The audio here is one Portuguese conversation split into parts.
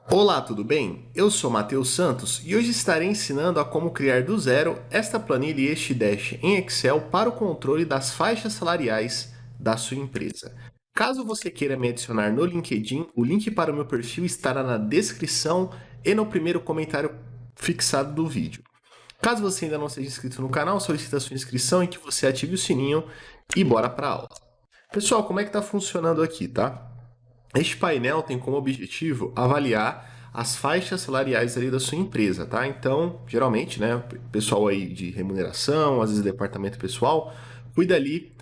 Olá, tudo bem? Eu sou Matheus Santos e hoje estarei ensinando a como criar do zero esta planilha e este dash em Excel para o controle das faixas salariais da sua empresa. Caso você queira me adicionar no LinkedIn, o link para o meu perfil estará na descrição e no primeiro comentário fixado do vídeo. Caso você ainda não seja inscrito no canal, solicita sua inscrição e que você ative o sininho e bora para a aula. Pessoal, como é que está funcionando aqui, tá? Este painel tem como objetivo avaliar as faixas salariais ali da sua empresa, tá? Então, geralmente, né, o pessoal aí de remuneração, às vezes departamento pessoal, cuida ali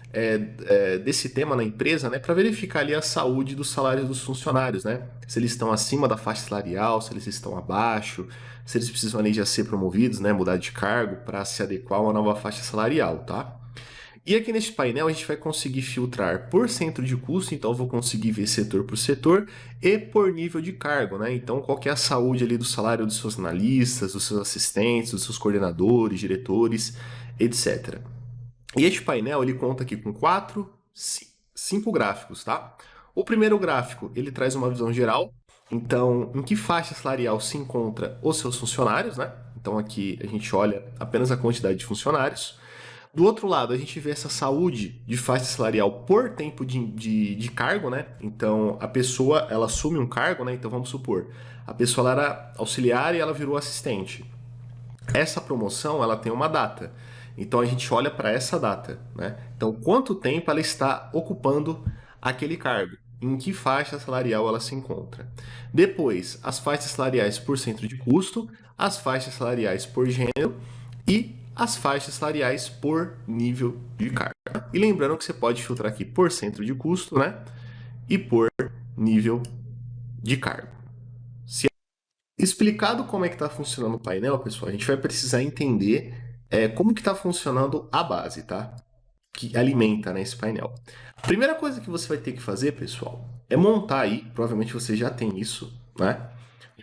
desse tema na empresa, né, para verificar ali a saúde dos salários dos funcionários, né? Se eles estão acima da faixa salarial, se eles estão abaixo, se eles precisam ali já ser promovidos, né, mudar de cargo para se adequar a uma nova faixa salarial, tá? E aqui neste painel a gente vai conseguir filtrar por centro de custo, então eu vou conseguir ver setor por setor e por nível de cargo, né? Então qual que é a saúde ali do salário dos seus analistas, dos seus assistentes, dos seus coordenadores, diretores, etc. E este painel ele conta aqui com cinco gráficos, tá? O primeiro gráfico ele traz uma visão geral, então em que faixa salarial se encontra os seus funcionários, né? Então aqui a gente olha apenas a quantidade de funcionários. Do outro lado, a gente vê essa saúde de faixa salarial por tempo de cargo, né? Então, a pessoa, ela assume um cargo, né? Então, vamos supor, a pessoa ela era auxiliar e ela virou assistente. Essa promoção, ela tem uma data. Então, a gente olha para essa data, né? Então, quanto tempo ela está ocupando aquele cargo? Em que faixa salarial ela se encontra? Depois, as faixas salariais por centro de custo, as faixas salariais por gênero e as faixas salariais por nível de cargo. E lembrando que você pode filtrar aqui por centro de custo, né? E por nível de cargo. Se explicado como é que está funcionando o painel, pessoal, a gente vai precisar entender como que está funcionando a base, tá? Que alimenta, né, esse painel. A primeira coisa que você vai ter que fazer, pessoal, é montar aí, provavelmente você já tem isso, né?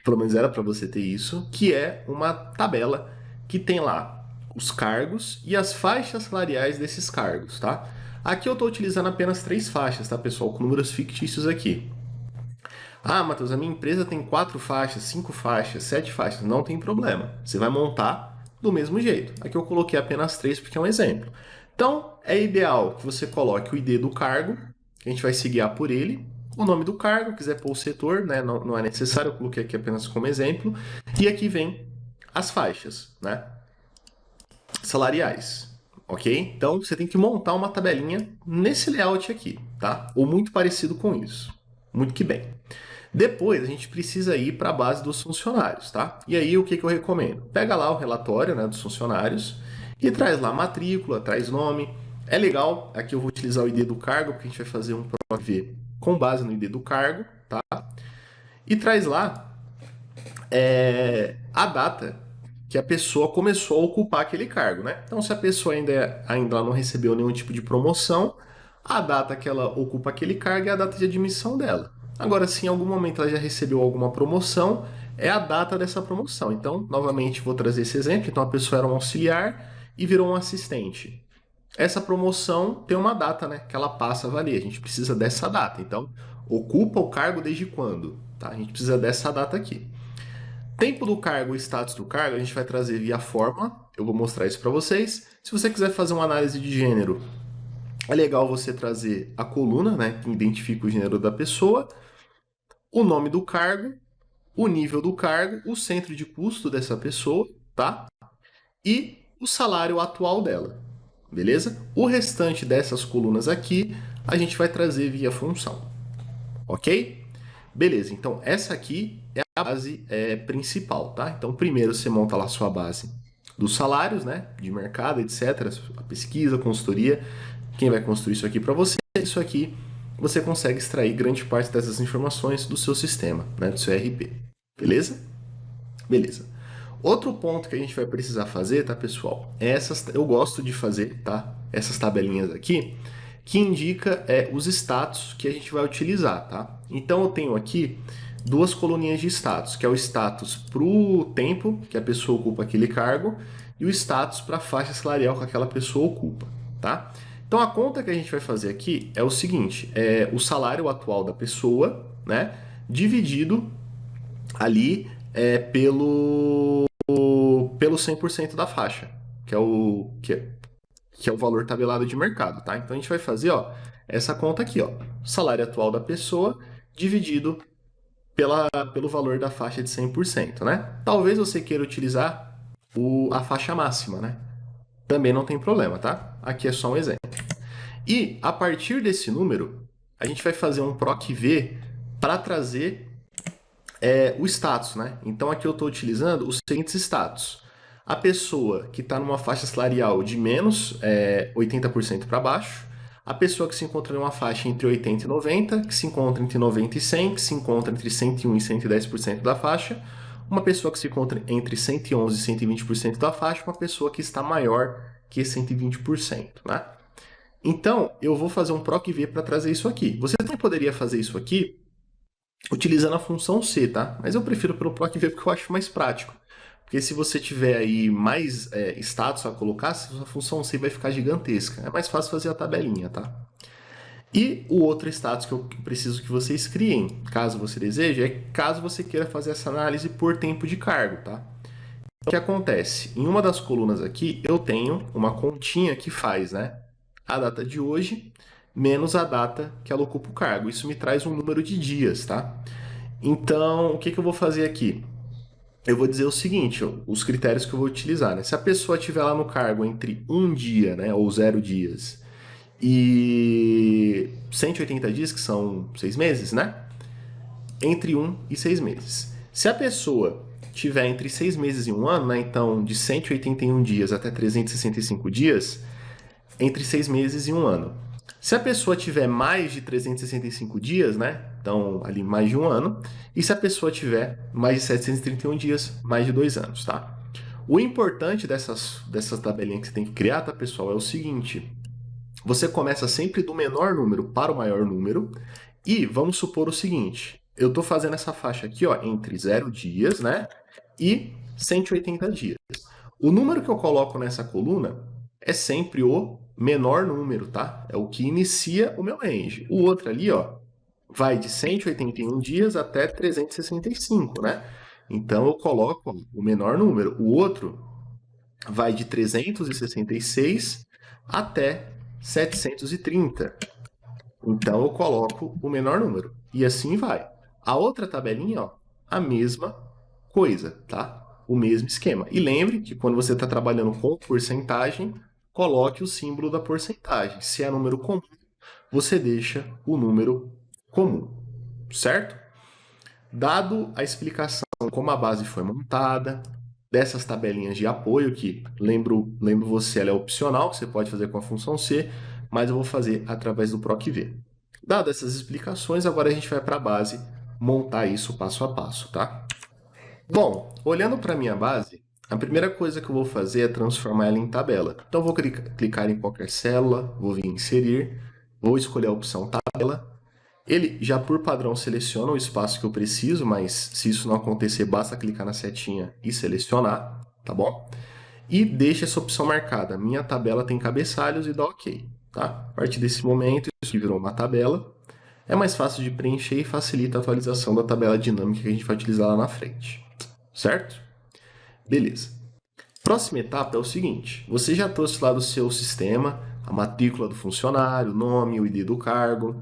Pelo menos era para você ter isso, que é uma tabela que tem lá os cargos e as faixas salariais desses cargos, tá? Aqui eu estou utilizando apenas 3 faixas, tá, pessoal? Com números fictícios aqui. Ah, Matheus, a minha empresa tem 4 faixas, 5 faixas, 7 faixas. Não tem problema. Você vai montar do mesmo jeito. Aqui eu coloquei apenas 3 porque é um exemplo. Então, é ideal que você coloque o ID do cargo, que a gente vai se guiar por ele, o nome do cargo, quiser pôr o setor, né? Não é necessário, eu coloquei aqui apenas como exemplo. E aqui vem as faixas, né? Salariais, ok? Então, você tem que montar uma tabelinha nesse layout aqui, tá? Ou muito parecido com isso. Muito que bem. Depois a gente precisa ir para a base dos funcionários, tá? E aí o que eu recomendo? Pega lá o relatório, né, dos funcionários e traz lá matrícula, traz nome. É legal, aqui eu vou utilizar o ID do cargo, porque a gente vai fazer um PROV com base no ID do cargo, tá? E traz lá a data que a pessoa começou a ocupar aquele cargo, né? Então, se a pessoa ainda não recebeu nenhum tipo de promoção, a data que ela ocupa aquele cargo é a data de admissão dela. Agora, se em algum momento ela já recebeu alguma promoção, é a data dessa promoção. Então, novamente, vou trazer esse exemplo. Então, a pessoa era um auxiliar e virou um assistente. Essa promoção tem uma data, né, que ela passa a valer. A gente precisa dessa data. Então, ocupa o cargo desde quando? Tá? A gente precisa dessa data aqui. Tempo do cargo e status do cargo a gente vai trazer via fórmula. Eu vou mostrar isso para vocês. Se você quiser fazer uma análise de gênero, é legal você trazer a coluna, né, que identifica o gênero da pessoa, o nome do cargo, o nível do cargo, o centro de custo dessa pessoa, tá? E o salário atual dela, beleza? O restante dessas colunas aqui a gente vai trazer via função, ok? Beleza, então essa aqui é a base principal, tá? Então primeiro você monta lá a sua base dos salários, né? De mercado, etc. A pesquisa, a consultoria, quem vai construir isso aqui para você? Isso aqui você consegue extrair grande parte dessas informações do seu sistema, né? Do seu ERP, beleza? Beleza. Outro ponto que a gente vai precisar fazer, tá, pessoal? Eu gosto de fazer, tá? Essas tabelinhas aqui, que indica os status que a gente vai utilizar, tá? Então eu tenho aqui 2 coluninhas de status, que é o status para o tempo que a pessoa ocupa aquele cargo e o status para a faixa salarial que aquela pessoa ocupa, tá? Então a conta que a gente vai fazer aqui é o seguinte, é o salário atual da pessoa, né, dividido ali pelo 100% da faixa, que é o valor tabelado de mercado, tá? Então a gente vai fazer, ó, essa conta aqui, ó, salário atual da pessoa dividido pelo valor da faixa de 100%, né? Talvez você queira utilizar a faixa máxima, né? Também não tem problema, tá? Aqui é só um exemplo. E a partir desse número, a gente vai fazer um PROC-V para trazer o status, né? Então aqui eu estou utilizando os seguintes status. A pessoa que está numa faixa salarial de menos 80% para baixo, a pessoa que se encontra numa faixa entre 80 e 90, que se encontra entre 90 e 100, que se encontra entre 101 e 110% da faixa, uma pessoa que se encontra entre 111 e 120% da faixa, uma pessoa que está maior que 120%, né? Então, eu vou fazer um PROC-V para trazer isso aqui. Você também poderia fazer isso aqui utilizando a função C, tá? Mas eu prefiro pelo PROC-V porque eu acho mais prático. Porque se você tiver aí mais status a colocar, a função C vai ficar gigantesca. É mais fácil fazer a tabelinha, tá? E o outro status que eu preciso que vocês criem, caso você deseje, é caso você queira fazer essa análise por tempo de cargo, tá? O que acontece? Em uma das colunas aqui, eu tenho uma continha que faz, né? A data de hoje menos a data que ela ocupa o cargo. Isso me traz um número de dias, tá? Então, o que eu vou fazer aqui? Eu vou dizer o seguinte, os critérios que eu vou utilizar, né? Se a pessoa estiver lá no cargo entre um dia, né, ou 0 dias, e 180 dias, que são 6 meses, né? Entre 1 e 6 meses. Se a pessoa tiver entre 6 meses e um ano, né? Então, de 181 dias até 365 dias, entre 6 meses e um ano. Se a pessoa tiver mais de 365 dias, né? Então, ali mais de um ano. E se a pessoa tiver mais de 731 dias, mais de 2 anos, tá? O importante dessas tabelinhas que você tem que criar, tá, pessoal, é o seguinte. Você começa sempre do menor número para o maior número. E vamos supor o seguinte. Eu estou fazendo essa faixa aqui, ó, entre 0 dias, né? E 180 dias. O número que eu coloco nessa coluna é sempre o menor número, tá? É o que inicia o meu range. O outro ali, ó, vai de 181 dias até 365, né? Então eu coloco o menor número. O outro vai de 366 até 730. Então eu coloco o menor número. E assim vai. A outra tabelinha, ó, a mesma coisa, tá? O mesmo esquema. E lembre que quando você está trabalhando com porcentagem, coloque o símbolo da porcentagem. Se é número comum, você deixa o número comum, certo? Dado a explicação como a base foi montada, dessas tabelinhas de apoio, que lembro você, ela é opcional, que você pode fazer com a função C, mas eu vou fazer através do PROC-V. Dadas essas explicações, agora a gente vai para a base montar isso passo a passo, tá? Bom, olhando para a minha base, a primeira coisa que eu vou fazer é transformar ela em tabela. Então, eu vou clicar em qualquer célula, vou vir em inserir, vou escolher a opção tabela. Ele já por padrão seleciona o espaço que eu preciso, mas se isso não acontecer, basta clicar na setinha e selecionar, tá bom? E deixa essa opção marcada. Minha tabela tem cabeçalhos e dá OK, tá? A partir desse momento, isso virou uma tabela. É mais fácil de preencher e facilita a atualização da tabela dinâmica que a gente vai utilizar lá na frente, certo? Beleza. Próxima etapa é o seguinte, você já trouxe lá do seu sistema a matrícula do funcionário, o nome, o ID do cargo,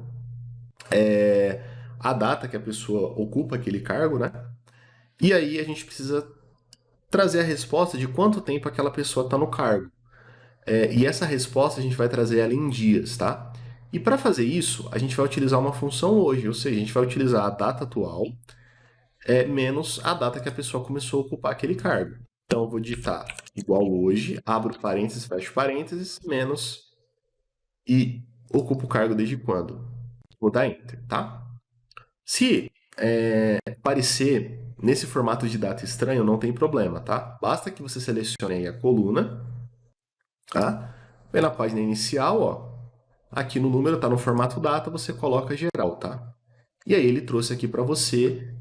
a data que a pessoa ocupa aquele cargo, né? E aí a gente precisa trazer a resposta de quanto tempo aquela pessoa está no cargo. E essa resposta a gente vai trazer ela em dias, tá? E para fazer isso, a gente vai utilizar uma função hoje, ou seja, a gente vai utilizar a data atual menos a data que a pessoa começou a ocupar aquele cargo. Então eu vou digitar igual hoje, abro parênteses, fecho parênteses, menos e ocupo o cargo desde quando. Vou dar Enter, tá? Se aparecer nesse formato de data estranho, não tem problema, tá? Basta que você selecione aí a coluna, tá? Vem na página inicial, ó. Aqui no número, tá no formato data, você coloca geral, tá? E aí ele trouxe aqui para você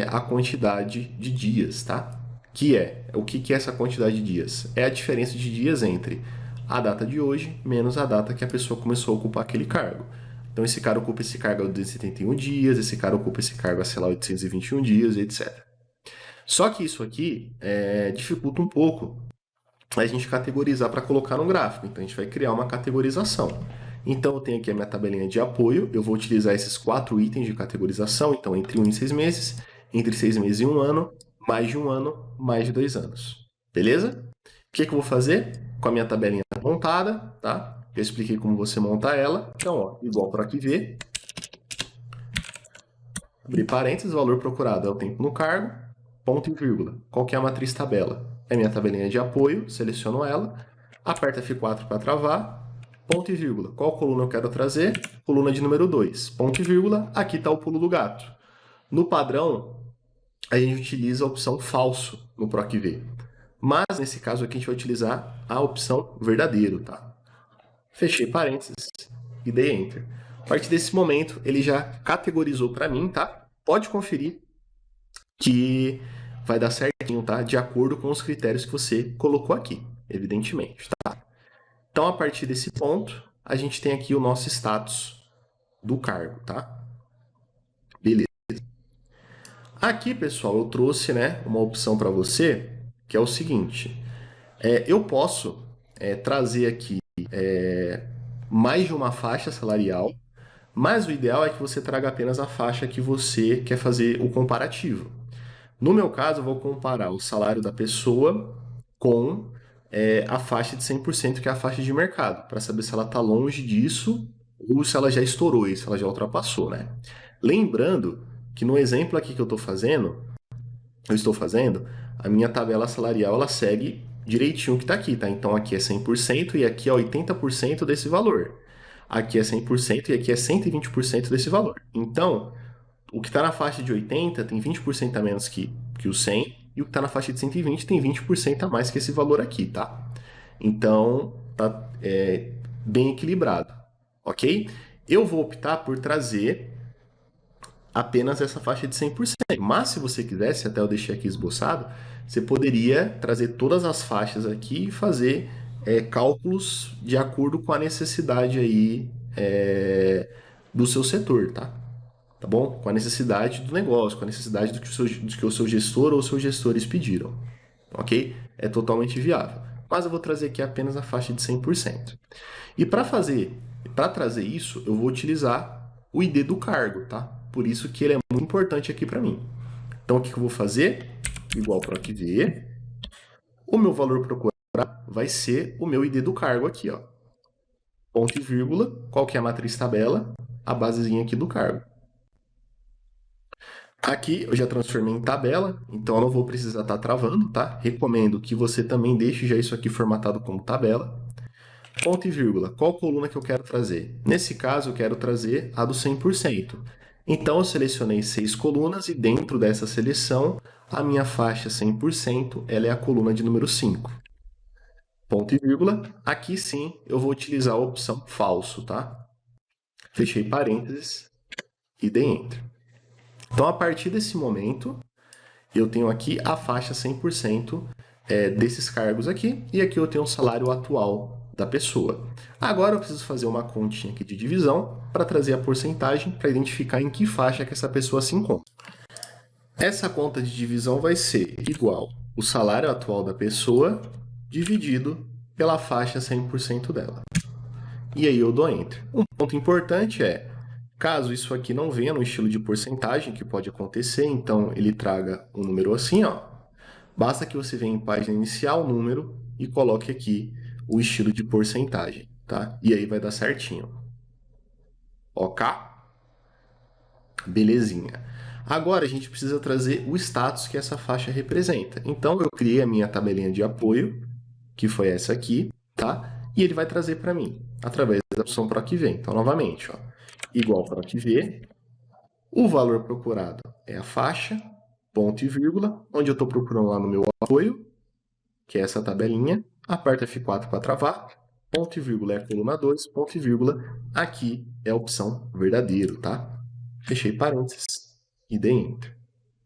a quantidade de dias, tá? O que é essa quantidade de dias? É a diferença de dias entre a data de hoje menos a data que a pessoa começou a ocupar aquele cargo. Então esse cara ocupa esse cargo há 271 dias, esse cara ocupa esse cargo há, sei lá, 821 dias, etc. Só que isso aqui dificulta um pouco a gente categorizar para colocar no gráfico. Então a gente vai criar uma categorização. Então eu tenho aqui a minha tabelinha de apoio, eu vou utilizar esses 4 itens de categorização, então entre 1 e 6 meses, entre 6 meses e 1 ano, mais de 1 ano, mais de 2 anos. Beleza? O que eu vou fazer? Com a minha tabelinha montada, tá? Eu expliquei como você monta ela. Então, ó, igual para aqui ver. Abrir parênteses, valor procurado é o tempo no cargo, ponto e vírgula. Qual que é a matriz tabela? É minha tabelinha de apoio, seleciono ela, aperto F4 para travar, ponto e vírgula. Qual coluna eu quero trazer? Coluna de número 2, ponto e vírgula, aqui está o pulo do gato. No padrão, a gente utiliza a opção falso no PROC-V. Mas, nesse caso aqui, a gente vai utilizar a opção verdadeiro, tá? Fechei parênteses e dei Enter. A partir desse momento, ele já categorizou para mim, tá? Pode conferir que vai dar certinho, tá? De acordo com os critérios que você colocou aqui, evidentemente, tá? Então, a partir desse ponto, a gente tem aqui o nosso status do cargo, tá? Beleza. Aqui, pessoal, eu trouxe, né, uma opção para você, que é o seguinte. Eu posso trazer aqui mais de uma faixa salarial, mas o ideal é que você traga apenas a faixa que você quer fazer o comparativo. No meu caso, eu vou comparar o salário da pessoa com a faixa de 100%, que é a faixa de mercado, para saber se ela está longe disso ou se ela já estourou e se ela já ultrapassou, né? Lembrando que no exemplo aqui que eu estou fazendo, a minha tabela salarial ela segue direitinho o que está aqui, tá? Então aqui é 100% e aqui é 80% desse valor. Aqui é 100% e aqui é 120% desse valor. Então, o que está na faixa de 80 tem 20% a menos que o 100, e o que está na faixa de 120 tem 20% a mais que esse valor aqui, tá? Então, tá bem equilibrado, ok? Eu vou optar por trazer apenas essa faixa de 100%. Mas se você quisesse, até eu deixei aqui esboçado, você poderia trazer todas as faixas aqui e fazer cálculos de acordo com a necessidade aí do seu setor, tá? Tá bom? Com a necessidade do negócio, com a necessidade do que o seu gestor ou os seus gestores pediram, ok? É totalmente viável. Mas eu vou trazer aqui apenas a faixa de 100%. E para trazer isso, eu vou utilizar o ID do cargo, tá? Por isso que ele é muito importante aqui para mim. Então, o que eu vou fazer? Igual para aqui ver, o meu valor procurado vai ser o meu ID do cargo aqui, ó. Ponto e vírgula, qual que é a matriz tabela? A basezinha aqui do cargo. Aqui eu já transformei em tabela, então eu não vou precisar estar travando, tá? Recomendo que você também deixe já isso aqui formatado como tabela. Ponto e vírgula, qual coluna que eu quero trazer? Nesse caso, eu quero trazer a do 100%. Então, eu selecionei 6 colunas e dentro dessa seleção, a minha faixa 100%, ela é a coluna de número 5. Ponto e vírgula, aqui sim eu vou utilizar a opção falso, tá? Fechei parênteses e dei Enter. Então, a partir desse momento, eu tenho aqui a faixa 100% desses cargos aqui, e aqui eu tenho o salário atual da pessoa. Agora eu preciso fazer uma continha aqui de divisão para trazer a porcentagem para identificar em que faixa que essa pessoa se encontra. Essa conta de divisão vai ser igual o salário atual da pessoa dividido pela faixa 100% dela. E aí eu dou Enter. Um ponto importante é, caso isso aqui não venha no estilo de porcentagem, que pode acontecer, então ele traga um número assim, ó. Basta que você venha em página inicial, número, e coloque aqui o estilo de porcentagem, tá? E aí vai dar certinho. Ok? Belezinha. Agora a gente precisa trazer o status que essa faixa representa. Então eu criei a minha tabelinha de apoio, que foi essa aqui, tá? E ele vai trazer para mim, através da opção PROC-V. Então, novamente, ó, igual PROC-V, o valor procurado é a faixa, ponto e vírgula, onde eu estou procurando lá no meu apoio, que é essa tabelinha, aperta F4 para travar, ponto e vírgula é a coluna 2, ponto e vírgula, aqui é a opção verdadeiro, tá? Fechei parênteses e dei Enter.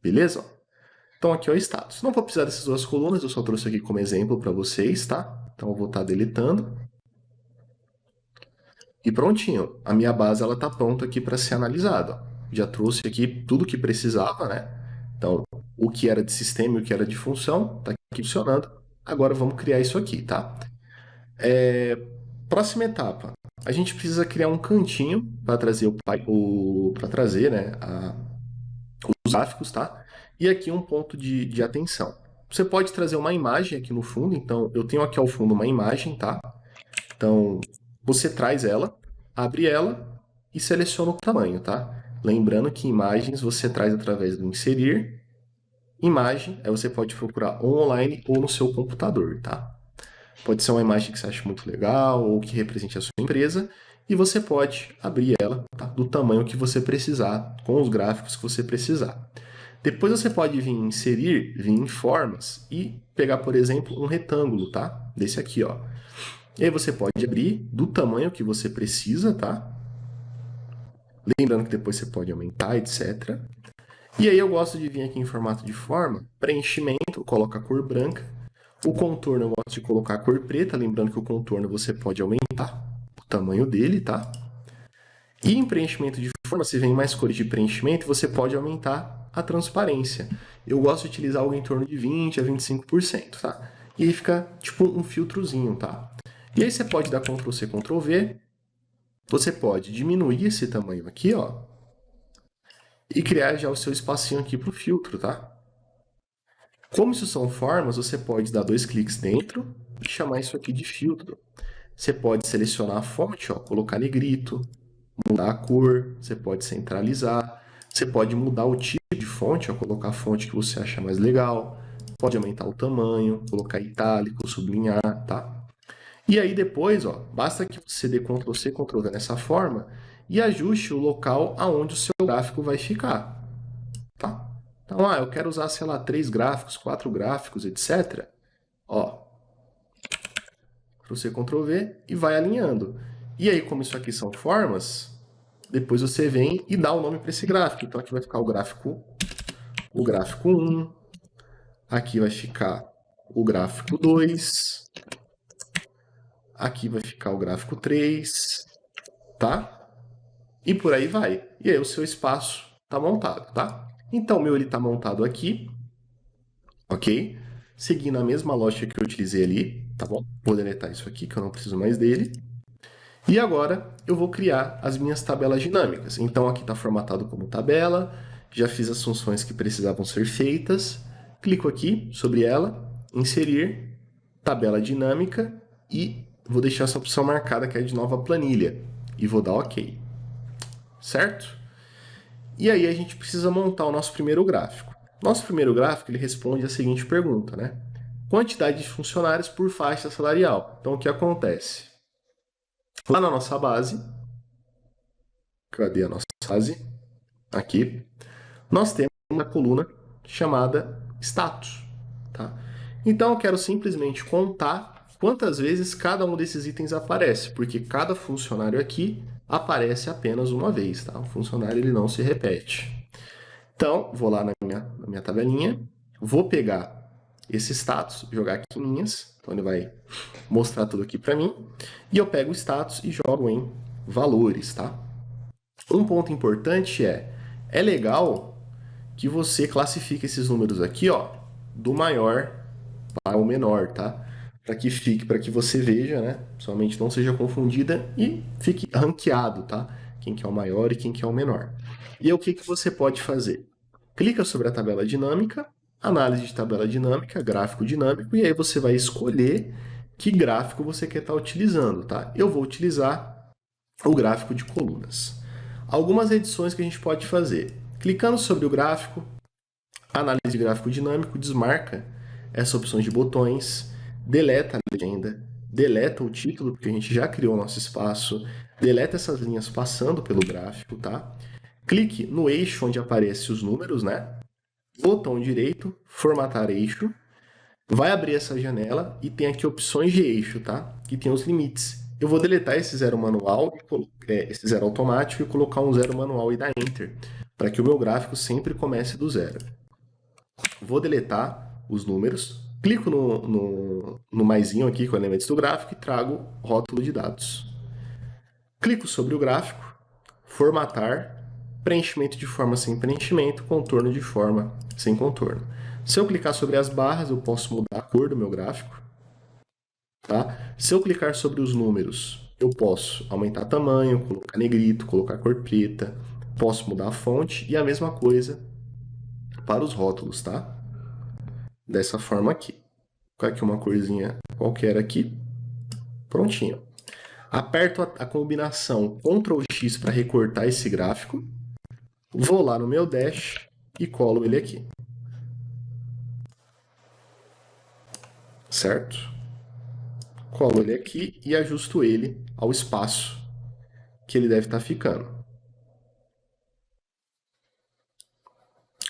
Beleza? Então aqui é o status. Não vou precisar dessas duas colunas, eu só trouxe aqui como exemplo para vocês, tá? Então eu vou estar deletando. E prontinho, a minha base ela está pronta aqui para ser analisada. Já trouxe aqui tudo que precisava, né? Então, o que era de sistema e o que era de função, está aqui funcionando. Agora vamos criar isso aqui, tá? Próxima etapa. A gente precisa criar um cantinho para trazer para trazer, né, os gráficos, tá? E aqui um ponto de atenção. Você pode trazer uma imagem aqui no fundo, então eu tenho aqui ao fundo uma imagem, tá? Então você traz ela, abre ela e seleciona o tamanho, tá? Lembrando que imagens você traz através do inserir, imagem, aí você pode procurar ou online ou no seu computador, tá? Pode ser uma imagem que você acha muito legal ou que represente a sua empresa e você pode abrir ela, tá? Do tamanho que você precisar, com os gráficos que você precisar. Depois você pode vir em inserir, vir em formas e pegar, por exemplo, um retângulo, tá? Desse aqui, ó. E aí você pode abrir do tamanho que você precisa, tá? Lembrando que depois você pode aumentar, etc. E aí eu gosto de vir aqui em formato de forma, preenchimento, coloca a cor branca. O contorno eu gosto de colocar a cor preta, lembrando que o contorno você pode aumentar o tamanho dele, tá? E em preenchimento de forma, se vem mais cores de preenchimento, você pode aumentar a transparência. Eu gosto de utilizar algo em torno de 20 a 25%, tá? E aí fica tipo um filtrozinho, tá? E aí você pode dar Ctrl C, Ctrl V. Você pode diminuir esse tamanho aqui, ó, e criar já o seu espacinho aqui para o filtro, tá? Como isso são formas, você pode dar 2 cliques dentro e chamar isso aqui de filtro. Você pode selecionar a fonte, ó, colocar negrito, mudar a cor, você pode centralizar, você pode mudar o tipo de fonte, ó, colocar a fonte que você acha mais legal, pode aumentar o tamanho, colocar itálico, sublinhar, tá? E aí depois, ó, basta que você dê Ctrl C, Ctrl V nessa forma e ajuste o local aonde o seu gráfico vai ficar, tá? Então, eu quero usar, sei lá, 3 gráficos, 4 gráficos, etc. Ó, Ctrl C, Ctrl V e vai alinhando. E aí, como isso aqui são formas, depois você vem e dá o nome para esse gráfico. Então aqui vai ficar o gráfico 1, aqui vai ficar o gráfico 2, aqui vai ficar o gráfico 3, tá? E por aí vai. E aí o seu espaço está montado, tá? Então o meu está montado aqui, ok? Seguindo a mesma lógica que eu utilizei ali, tá bom? Vou deletar isso aqui que eu não preciso mais dele. E agora eu vou criar as minhas tabelas dinâmicas. Então aqui está formatado como tabela, já fiz as funções que precisavam ser feitas, clico aqui sobre ela, inserir, tabela dinâmica e vou deixar essa opção marcada que é de nova planilha e vou dar OK. Certo? E aí a gente precisa montar o nosso primeiro gráfico. Nosso primeiro gráfico ele responde a seguinte pergunta, né? Quantidade de funcionários por faixa salarial. Então o que acontece? Lá na nossa base, cadê a nossa base? Aqui, nós temos uma coluna chamada status, tá? Então eu quero simplesmente contar quantas vezes cada um desses itens aparece, porque cada funcionário aqui aparece apenas uma vez, tá? O funcionário ele não se repete. Então, vou lá na minha tabelinha, vou pegar esse status, jogar aqui em linhas, então ele vai mostrar tudo aqui para mim, e eu pego o status e jogo em valores, tá? Um ponto importante é legal que você classifique esses números aqui, ó, do maior para o menor, tá? Para que fique, para que você veja, né? Somente não seja confundida e fique ranqueado, tá? Quem que é o maior e quem que é o menor. E aí, o que que você pode fazer? Clica sobre a tabela dinâmica, análise de tabela dinâmica, gráfico dinâmico, e aí você vai escolher que gráfico você quer estar utilizando, tá? Eu vou utilizar o gráfico de colunas. Algumas edições que a gente pode fazer. Clicando sobre o gráfico, análise de gráfico dinâmico, desmarca essas opções de botões, deleta a legenda, deleta o título, porque a gente já criou o nosso espaço, deleta essas linhas passando pelo gráfico, tá? Clique no eixo onde aparecem os números, né? Botão direito, formatar eixo, vai abrir essa janela e tem aqui opções de eixo, tá? Que tem os limites. Eu vou deletar esse zero manual, esse zero automático e colocar um zero manual e dar Enter, para que o meu gráfico sempre comece do zero. Vou deletar os números, clico no maisinho aqui com elementos do gráfico e trago rótulo de dados. Clico sobre o gráfico, formatar, preenchimento de forma sem preenchimento, contorno de forma sem contorno. Se eu clicar sobre as barras, eu posso mudar a cor do meu gráfico. Tá? Se eu clicar sobre os números, eu posso aumentar tamanho, colocar negrito, colocar cor preta, posso mudar a fonte e a mesma coisa para os rótulos, tá? Dessa forma aqui. Vou colocar aqui uma corzinha qualquer aqui. Prontinho. Aperto a combinação Ctrl X para recortar esse gráfico. Vou lá no meu Dash e colo ele aqui. Certo? Colo ele aqui e ajusto ele ao espaço que ele deve estar ficando.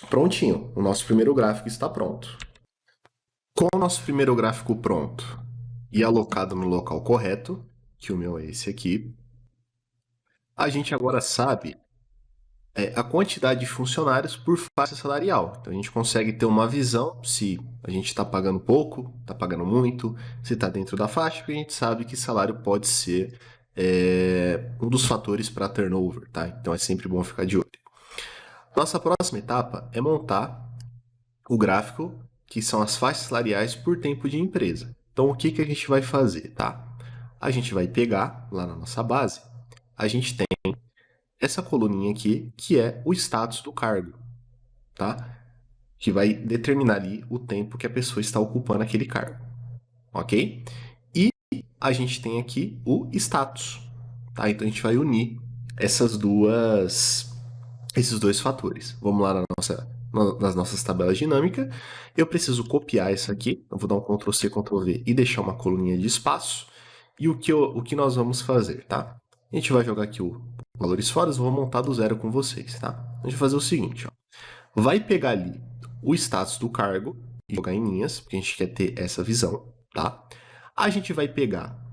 Prontinho, o nosso primeiro gráfico está pronto. Com o nosso primeiro gráfico pronto e alocado no local correto, que o meu é esse aqui, a gente agora sabe a quantidade de funcionários por faixa salarial. Então a gente consegue ter uma visão se a gente está pagando pouco, está pagando muito, se está dentro da faixa, porque a gente sabe que salário pode ser um dos fatores para turnover, tá? Então é sempre bom ficar de olho. Nossa próxima etapa é montar o gráfico, que são as faixas salariais por tempo de empresa. Então o que a gente vai fazer, tá? A gente vai pegar lá na nossa base, a gente tem essa coluninha aqui, que é o status do cargo, tá? Que vai determinar ali o tempo que a pessoa está ocupando aquele cargo, ok? E a gente tem aqui o status, tá? Então a gente vai unir esses dois fatores. Vamos lá nas nossas tabelas dinâmicas. Eu preciso copiar isso aqui. Eu vou dar um Ctrl C, Ctrl V e deixar uma coluninha de espaço. E o que nós vamos fazer, tá? A gente vai jogar aqui o valores fora, eu vou montar do zero com vocês, tá? A gente vai fazer o seguinte, ó. Vai pegar ali o status do cargo e jogar em linhas, porque a gente quer ter essa visão, tá? A gente vai pegar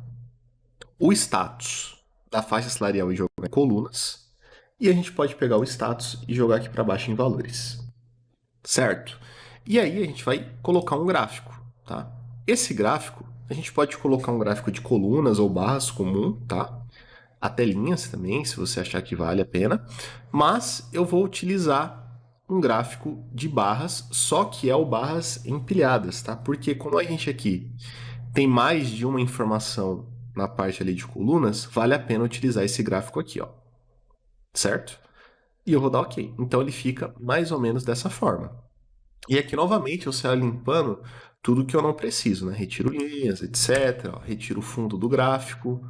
o status da faixa salarial e jogar em colunas, e a gente pode pegar o status e jogar aqui para baixo em valores, certo? E aí a gente vai colocar um gráfico, tá? Esse gráfico, a gente pode colocar um gráfico de colunas ou barras comum, tá? Até linhas também, se você achar que vale a pena, mas eu vou utilizar um gráfico de barras, só que é o barras empilhadas, tá? Porque como a gente aqui tem mais de uma informação na parte ali de colunas, vale a pena utilizar esse gráfico aqui, ó. Certo? E eu vou dar OK. Então ele fica mais ou menos dessa forma. E aqui novamente eu saio limpando tudo que eu não preciso, né? Retiro linhas, etc. Ó, retiro o fundo do gráfico,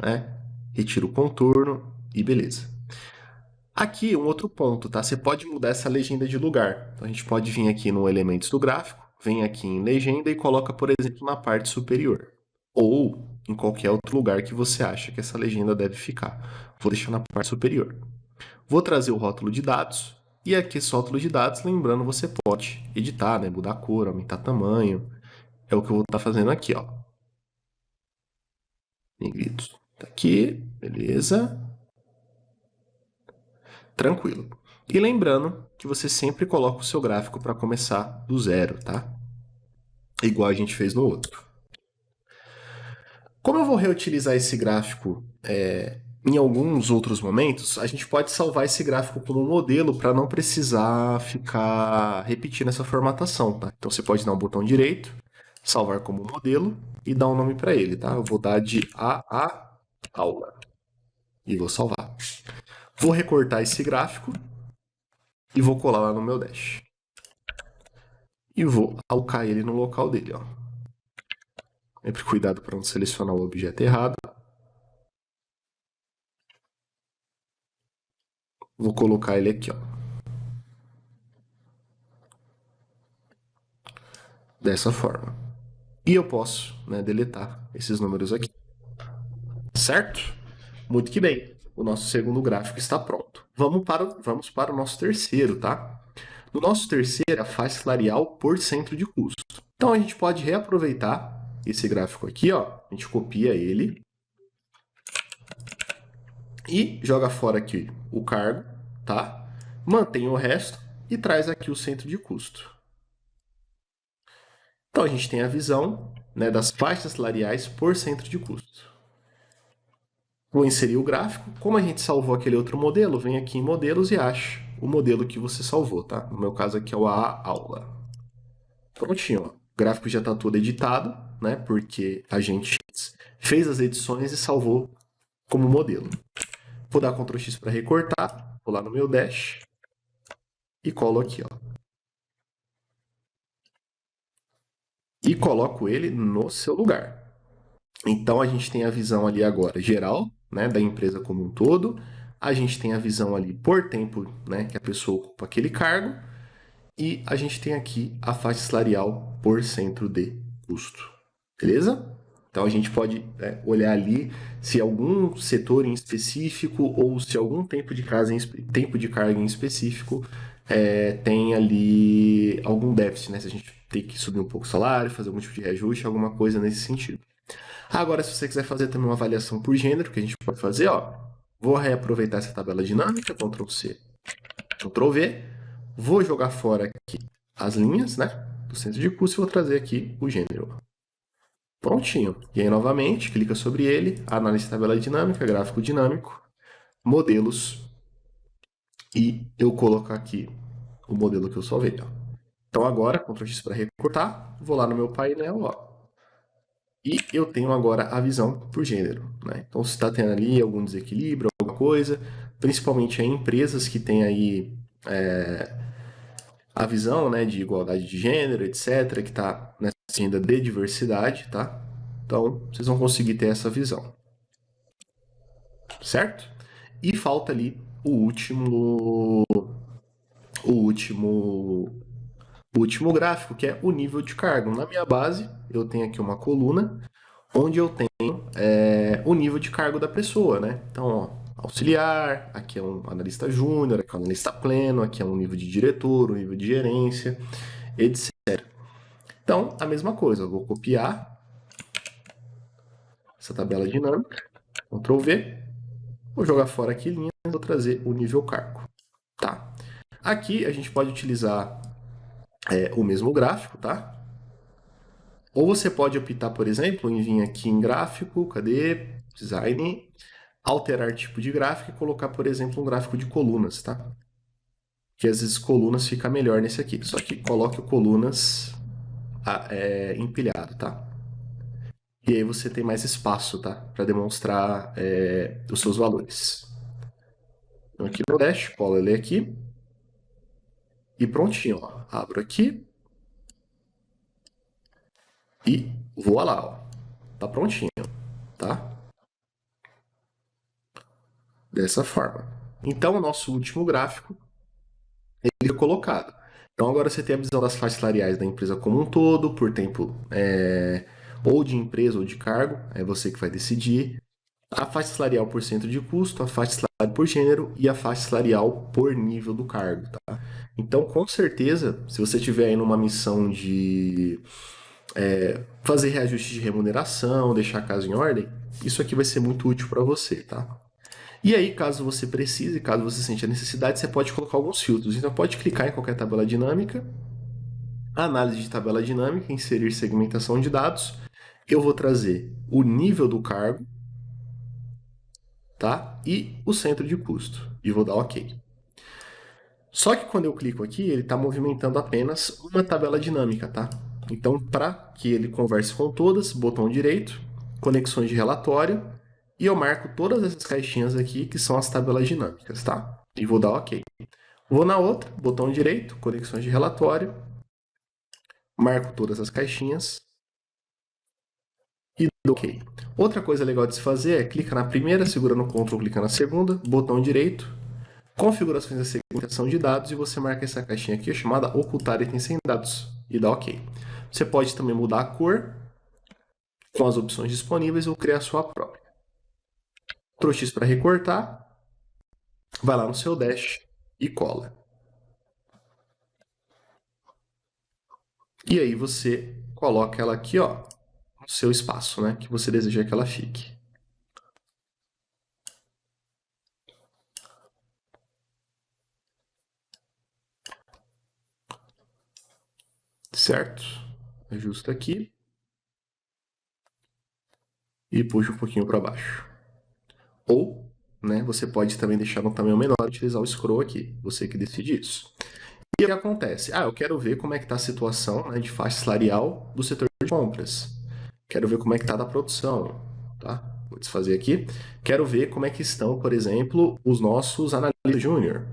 né? Retiro o contorno e beleza. Aqui um outro ponto, tá? Você pode mudar essa legenda de lugar. Então a gente pode vir aqui no elementos do gráfico, vem aqui em legenda e coloca, por exemplo, na parte superior. Ou em qualquer outro lugar que você acha que essa legenda deve ficar. Vou deixar na parte superior. Vou trazer o rótulo de dados. E aqui esse rótulo de dados, lembrando, você pode editar, né? Mudar a cor, aumentar tamanho. É o que eu vou estar fazendo aqui, ó. Negrito. Tá aqui, beleza. Tranquilo. E lembrando que você sempre coloca o seu gráfico para começar do zero, tá? Igual a gente fez no outro. Como eu vou reutilizar esse gráfico em alguns outros momentos, a gente pode salvar esse gráfico como modelo para não precisar ficar repetindo essa formatação, tá? Então você pode dar um botão direito, salvar como modelo e dar um nome para ele, tá? Eu vou dar de AA aula e vou salvar. Vou recortar esse gráfico e vou colar lá no meu Dash. E vou alocar ele no local dele, ó. Sempre cuidado para não selecionar o objeto errado. Vou colocar ele aqui, ó. Dessa forma. E eu posso, né, deletar esses números aqui. Certo? Muito que bem. O nosso segundo gráfico está pronto. Vamos para o nosso terceiro, tá? No nosso terceiro, a faixa salarial por centro de custo. Então a gente pode reaproveitar esse gráfico aqui, ó. A gente copia ele e joga fora aqui o cargo, tá? Mantém o resto e traz aqui o centro de custo. Então a gente tem a visão, né, das faixas salariais por centro de custo. Vou inserir o gráfico. Como a gente salvou aquele outro modelo, vem aqui em modelos e acha o modelo que você salvou, tá? No meu caso aqui é o AA aula. Prontinho, ó. O gráfico já está todo editado, né? Porque a gente fez as edições e salvou como modelo. Vou dar Ctrl X para recortar, vou lá no meu Dash e colo aqui, ó. E coloco ele no seu lugar. Então a gente tem a visão ali agora geral, né, da empresa como um todo. A gente tem a visão ali por tempo, né, que a pessoa ocupa aquele cargo. E a gente tem aqui a faixa salarial por centro de custo. Beleza? Então a gente pode olhar ali se algum setor em específico ou se algum tempo de carga em específico tem ali algum déficit, né? Se a gente tem que subir um pouco o salário, fazer algum tipo de reajuste, alguma coisa nesse sentido. Agora, se você quiser fazer também uma avaliação por gênero, que a gente pode fazer, ó, vou reaproveitar essa tabela dinâmica, Ctrl C, Ctrl V, vou jogar fora aqui as linhas, né, do centro de custo e vou trazer aqui o gênero. Prontinho. E aí, novamente, clica sobre ele, análise de tabela dinâmica, gráfico dinâmico, modelos, e eu coloco aqui o modelo que eu salvei. Ó. Então agora, Ctrl X para recortar, vou lá no meu painel, ó, e eu tenho agora a visão por gênero. Né? Então, se está tendo ali algum desequilíbrio, alguma coisa, principalmente em empresas que têm aí a visão, né, de igualdade de gênero, etc., que está nessa agenda de diversidade, tá? Então, vocês vão conseguir ter essa visão. Certo? E falta ali o último gráfico, que é o nível de cargo. Na minha base, eu tenho aqui uma coluna onde eu tenho o nível de cargo da pessoa, né? Então, ó, auxiliar, aqui é um analista júnior, aqui é um analista pleno, aqui é um nível de diretor, um nível de gerência, etc. Então, a mesma coisa, eu vou copiar essa tabela dinâmica, Ctrl V, vou jogar fora aqui linhas, vou trazer o nível cargo. Tá? Aqui a gente pode utilizar o mesmo gráfico, tá? Ou você pode optar, por exemplo, em vir aqui em gráfico, cadê? Design, alterar tipo de gráfico e colocar, por exemplo, um gráfico de colunas, tá? Que às vezes colunas fica melhor nesse aqui. Só que coloque o colunas empilhado, tá? E aí você tem mais espaço, tá? Para demonstrar os seus valores. Então aqui no Dash, colo ele aqui. E prontinho, ó. Abro aqui. E voa lá, ó. Tá prontinho, tá? Dessa forma. Então, o nosso último gráfico ele é colocado. Então, agora você tem a visão das faixas salariais da empresa como um todo, por tempo ou de empresa ou de cargo, é você que vai decidir. A faixa salarial por centro de custo, a faixa salarial por gênero e a faixa salarial por nível do cargo. Tá? Então, com certeza, se você tiver aí numa missão de fazer reajuste de remuneração, deixar a casa em ordem, isso aqui vai ser muito útil para você, tá? E aí, caso você precise, caso você sente a necessidade, você pode colocar alguns filtros. Então, pode clicar em qualquer tabela dinâmica, análise de tabela dinâmica, inserir segmentação de dados. Eu vou trazer o nível do cargo, tá? E o centro de custo. E vou dar OK. Só que quando eu clico aqui, ele está movimentando apenas uma tabela dinâmica, tá? Então, para que ele converse com todas, botão direito, conexões de relatório, e eu marco todas essas caixinhas aqui, que são as tabelas dinâmicas, tá? E vou dar OK. Vou na outra, botão direito, conexões de relatório, marco todas as caixinhas e dou OK. Outra coisa legal de se fazer é clicar na primeira, segura no Ctrl, clica na segunda, botão direito, configurações da segmentação de dados e você marca essa caixinha aqui chamada ocultar itens sem dados e dá OK. Você pode também mudar a cor com as opções disponíveis ou criar a sua própria. Ctrl X para recortar, vai lá no seu Dash e cola. E aí você coloca ela aqui, ó, no seu espaço, né, que você deseja que ela fique. Certo? Ajusta aqui e puxa um pouquinho para baixo. Ou, né, você pode também deixar no tamanho menor e utilizar o scroll aqui, você que decide isso. E o que acontece? Eu quero ver como é que está a situação, né, de faixa salarial do setor de compras. Quero ver como é que está da produção, tá? Vou desfazer aqui. Quero ver como é que estão, por exemplo, os nossos analistas júnior,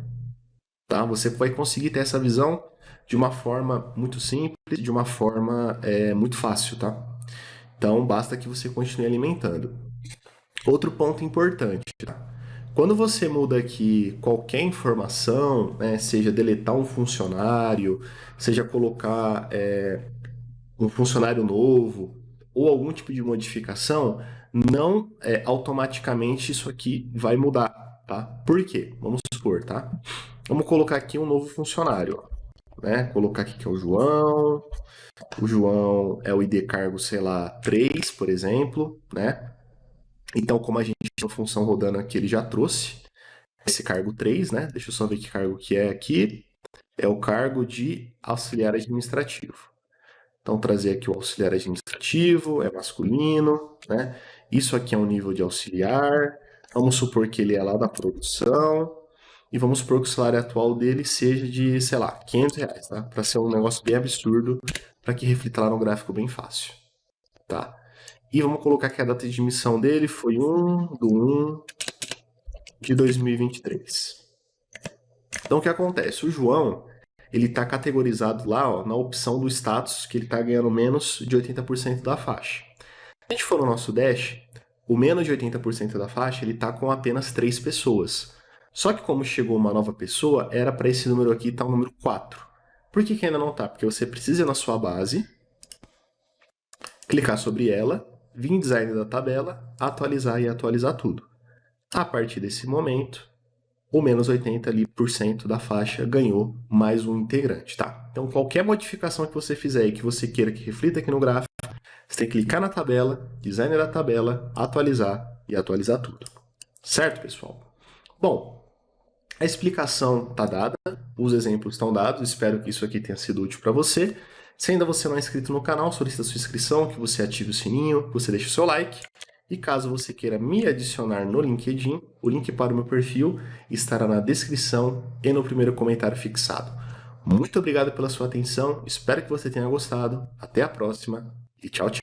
tá? Você vai conseguir ter essa visão de uma forma muito simples, de uma forma muito fácil, tá? Então, basta que você continue alimentando. Outro ponto importante, tá? Quando você muda aqui qualquer informação, né, seja deletar um funcionário, seja colocar um funcionário novo ou algum tipo de modificação, não automaticamente isso aqui vai mudar, tá? Por quê? Vamos supor, tá? Vamos colocar aqui um novo funcionário, ó, né? Colocar aqui que é o João. O João é o ID cargo, sei lá, 3, por exemplo, né? Então, como a gente tem uma função rodando aqui, ele já trouxe esse cargo 3, né? Deixa eu só ver que cargo que é aqui. É o cargo de auxiliar administrativo. Então, trazer aqui o auxiliar administrativo, é masculino, né? Isso aqui é um nível de auxiliar. Vamos supor que ele é lá da produção. E vamos supor que o salário atual dele seja de, sei lá, R$ 500, tá? Para ser um negócio bem absurdo, para que reflita lá no gráfico bem fácil, tá? E vamos colocar que a data de emissão dele foi 1/1 de 2023. Então, o que acontece? O João, ele está categorizado lá, ó, na opção do status, que ele está ganhando menos de 80% da faixa. Se a gente for no nosso dash, o menos de 80% da faixa, ele está com apenas 3 pessoas. Só que como chegou uma nova pessoa, era para esse número aqui estar o número 4. Por que ainda não está? Porque você precisa ir na sua base, clicar sobre ela, vir em design da tabela, atualizar e atualizar tudo. A partir desse momento, o menos 80% ali por cento da faixa ganhou mais um integrante, tá? Então, qualquer modificação que você fizer e que você queira que reflita aqui no gráfico, você tem que clicar na tabela, designer da tabela, atualizar e atualizar tudo. Certo, pessoal? Bom, a explicação está dada, os exemplos estão dados, espero que isso aqui tenha sido útil para você. Se ainda você não é inscrito no canal, solicita sua inscrição, que você ative o sininho, que você deixe o seu like. E caso você queira me adicionar no LinkedIn, o link para o meu perfil estará na descrição e no primeiro comentário fixado. Muito obrigado pela sua atenção, espero que você tenha gostado, até a próxima e tchau, tchau.